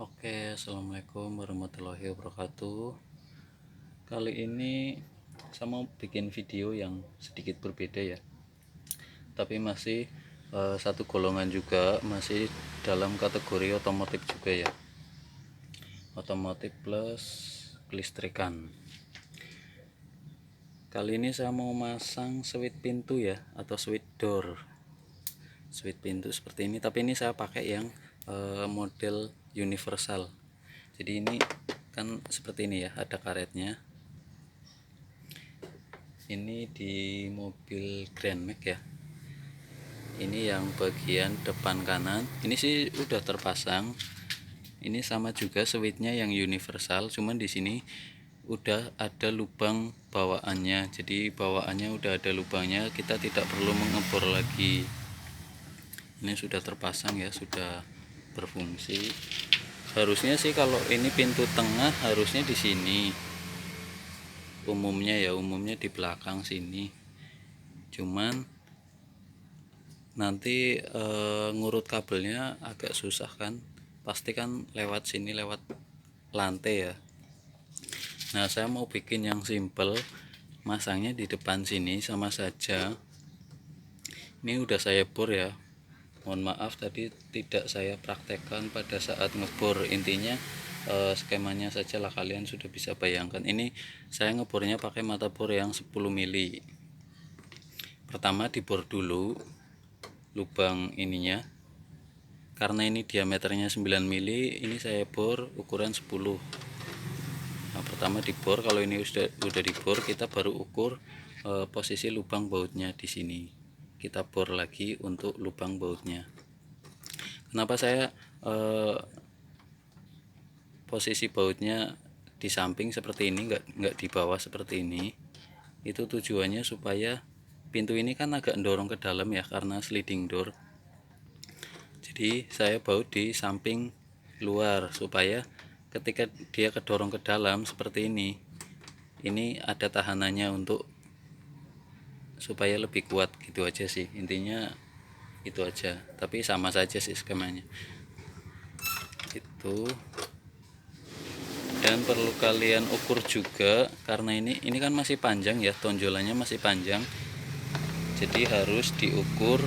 Oke, assalamualaikum warahmatullahi wabarakatuh. Kali ini saya mau bikin video yang sedikit berbeda ya, tapi masih satu golongan juga, masih dalam kategori otomotif juga ya, otomotif plus kelistrikan. Kali ini saya mau masang switch pintu ya, atau switch door, switch pintu seperti ini, tapi ini saya pakai yang model universal. Jadi ini kan seperti ini ya, ada karetnya. Ini di mobil Grand Max ya, ini yang bagian depan kanan ini sih udah terpasang. Ini sama juga switchnya yang universal, cuman di sini udah ada lubang bawaannya, jadi bawaannya udah ada lubangnya, kita tidak perlu mengebor lagi. Ini sudah terpasang ya, sudah berfungsi. Harusnya sih kalau ini pintu tengah harusnya di sini, umumnya di belakang sini, cuman nanti ngurut kabelnya agak susah kan, pasti kan lewat sini, lewat lantai ya. Nah, saya mau bikin yang simple, masangnya di depan sini sama saja. Ini udah saya bor ya, mohon maaf tadi tidak saya praktekkan pada saat ngebor. Intinya skemanya saja lah, kalian sudah bisa bayangkan. Ini saya ngebornya pakai mata bor yang 10 mili. Pertama dibor dulu lubang ininya, karena ini diameternya 9 mili, ini saya bor ukuran 10. Nah, pertama dibor, kalau ini udah dibor, kita baru ukur posisi lubang bautnya di sini. Kita bor lagi untuk lubang bautnya. Kenapa saya posisi bautnya di samping seperti ini, nggak di bawah seperti ini? Itu tujuannya supaya pintu ini kan agak dorong ke dalam ya, karena sliding door. Jadi saya baut di samping luar supaya ketika dia kedorong ke dalam seperti ini ada tahanannya untuk supaya lebih kuat, gitu aja sih intinya, itu aja. Tapi sama saja sih skemanya itu. Dan perlu kalian ukur juga, karena ini kan masih panjang ya, tonjolannya masih panjang, jadi harus diukur.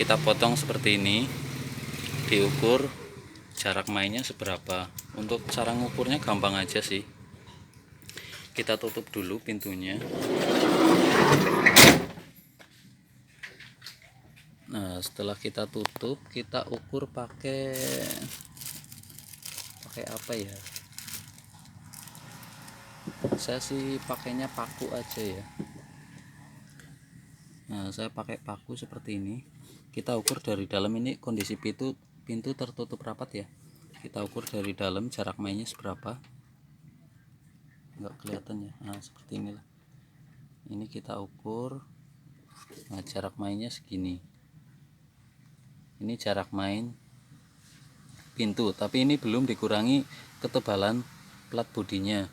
Kita potong seperti ini, diukur jarak mainnya seberapa. Untuk cara ngukurnya gampang aja sih, kita tutup dulu pintunya. Nah, setelah kita tutup, kita ukur pakai apa ya, saya sih pakainya paku aja ya. Nah, saya pakai paku seperti ini. Kita ukur dari dalam, ini kondisi pintu tertutup rapat ya. Kita ukur dari dalam jarak mainnya seberapa, nggak kelihatan ya. Nah, seperti inilah, ini kita ukur. Nah, jarak mainnya segini. Ini jarak main pintu, tapi ini belum dikurangi ketebalan plat bodinya.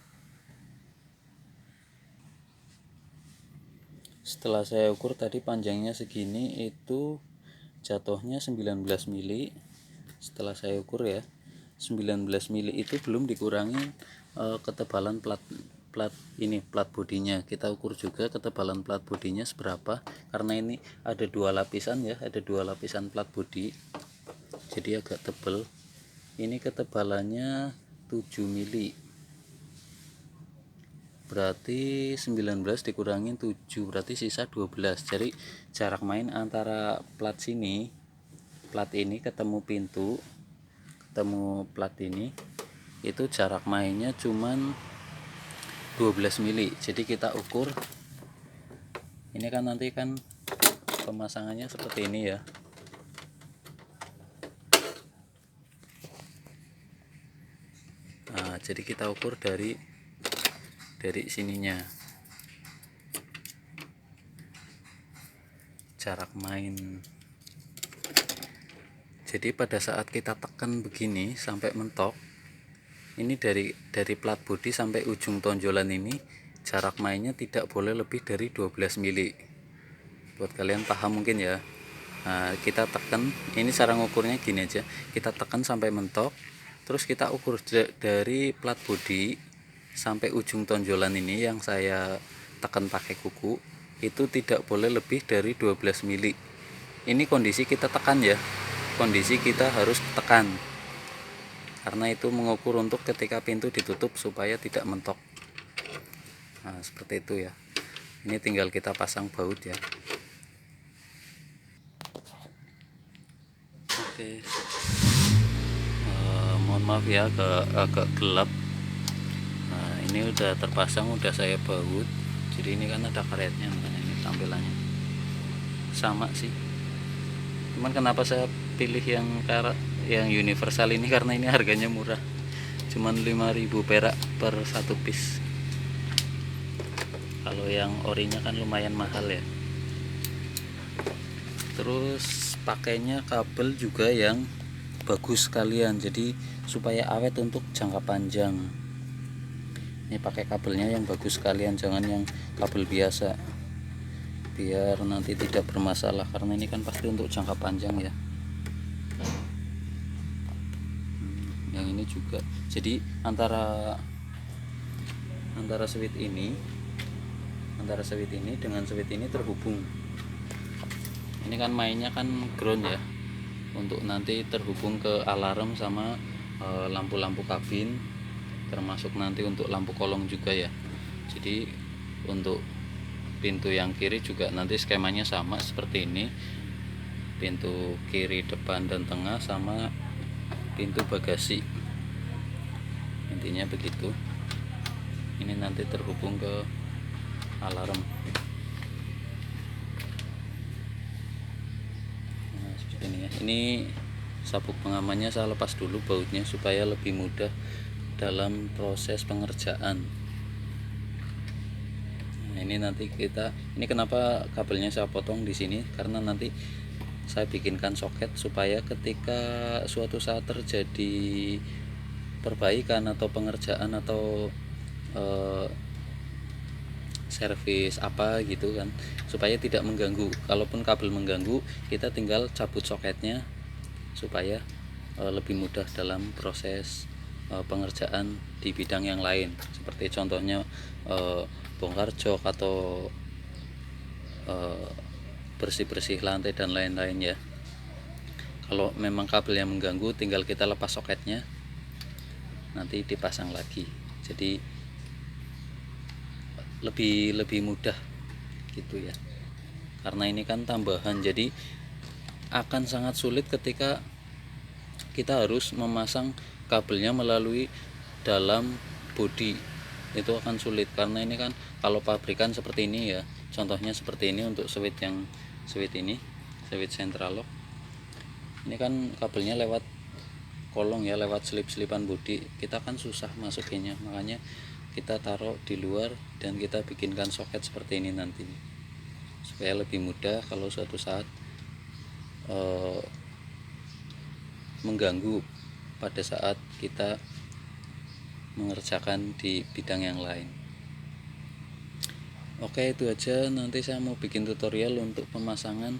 Setelah saya ukur tadi panjangnya segini, itu jatuhnya 19 mili. Setelah saya ukur ya, 19 mili itu belum dikurangi ketebalan plat bodinya. Kita ukur juga ketebalan plat bodinya seberapa, karena ini ada dua lapisan ya, ada dua lapisan plat bodi, jadi agak tebal. Ini ketebalannya 7 mili, berarti 19 dikurangin 7 berarti sisa 12. Jadi jarak main antara plat ini ketemu pintu, ketemu plat ini, itu jarak mainnya cuman 12 mili. Jadi kita ukur, ini kan nanti kan pemasangannya seperti ini ya. Nah, jadi kita ukur dari sininya, jarak main. Jadi pada saat kita tekan begini sampai mentok, ini dari plat bodi sampai ujung tonjolan ini, jarak mainnya tidak boleh lebih dari 12 mili. Buat kalian paham mungkin ya. Nah, kita tekan, ini cara ngukurnya gini aja, kita tekan sampai mentok. Terus kita ukur dari plat bodi sampai ujung tonjolan ini yang saya tekan pakai kuku, itu tidak boleh lebih dari 12 mili. Ini kondisi kita tekan ya, kondisi kita harus tekan, karena itu mengukur untuk ketika pintu ditutup supaya tidak mentok. Nah seperti itu ya. Ini tinggal kita pasang baut ya. Oke. Mohon maaf ya agak gelap. Nah ini udah terpasang, udah saya baut. Jadi ini kan ada karetnya, makanya ini tampilannya sama sih. Cuman kenapa saya pilih yang universal ini, karena ini harganya murah, cuman 5.000 perak per satu piece. Kalau yang orinya kan lumayan mahal ya. Terus pakainya kabel juga yang bagus sekalian, jadi supaya awet untuk jangka panjang. Ini pakai kabelnya yang bagus sekalian, jangan yang kabel biasa, biar nanti tidak bermasalah, karena ini kan pasti untuk jangka panjang ya. Yang ini juga, jadi antara switch ini dengan switch ini terhubung. Ini kan mainnya kan ground ya, untuk nanti terhubung ke alarm sama lampu-lampu kabin, termasuk nanti untuk lampu kolong juga ya. Jadi untuk pintu yang kiri juga nanti skemanya sama seperti ini, pintu kiri, depan dan tengah, sama pintu bagasi, intinya begitu. Ini nanti terhubung ke alarm. Nah seperti ini ya. Ini sabuk pengamannya saya lepas dulu bautnya supaya lebih mudah dalam proses pengerjaan. Nah ini nanti ini kenapa kabelnya saya potong di sini, karena nanti saya bikinkan soket supaya ketika suatu saat terjadi perbaikan atau pengerjaan atau servis apa gitu kan, supaya tidak mengganggu. Kalaupun kabel mengganggu, kita tinggal cabut soketnya supaya lebih mudah dalam proses pengerjaan di bidang yang lain, seperti contohnya bongkar jok atau bersih-bersih lantai dan lain-lain ya. Kalau memang kabel yang mengganggu, tinggal kita lepas soketnya, nanti dipasang lagi. Jadi lebih mudah gitu ya, karena ini kan tambahan, jadi akan sangat sulit ketika kita harus memasang kabelnya melalui dalam bodi. Itu akan sulit, karena ini kan kalau pabrikan seperti ini ya, contohnya seperti ini untuk switch central lock. Ini kan kabelnya lewat kolong ya, lewat selip-selipan bodi, kita kan susah masukinnya, makanya kita taruh di luar dan kita bikinkan soket seperti ini nanti, supaya lebih mudah kalau suatu saat mengganggu pada saat kita mengerjakan di bidang yang lain. Oke, itu aja. Nanti saya mau bikin tutorial untuk pemasangan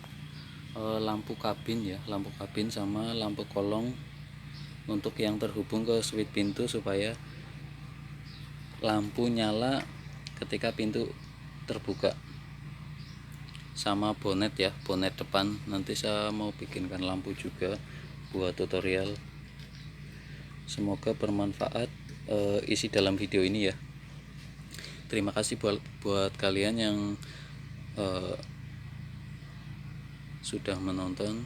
lampu kabin ya, lampu kabin sama lampu kolong untuk yang terhubung ke switch pintu, supaya lampu nyala ketika pintu terbuka. Sama bonet ya, bonet depan nanti saya mau bikinkan lampu juga buat tutorial. Semoga bermanfaat isi dalam video ini ya. Terima kasih buat kalian yang sudah menonton.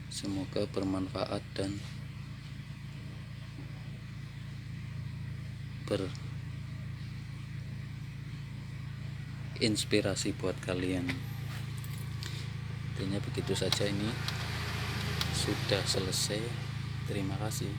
Semoga bermanfaat dan berinspirasi buat kalian. Intinya begitu saja, ini sudah selesai. Terima kasih.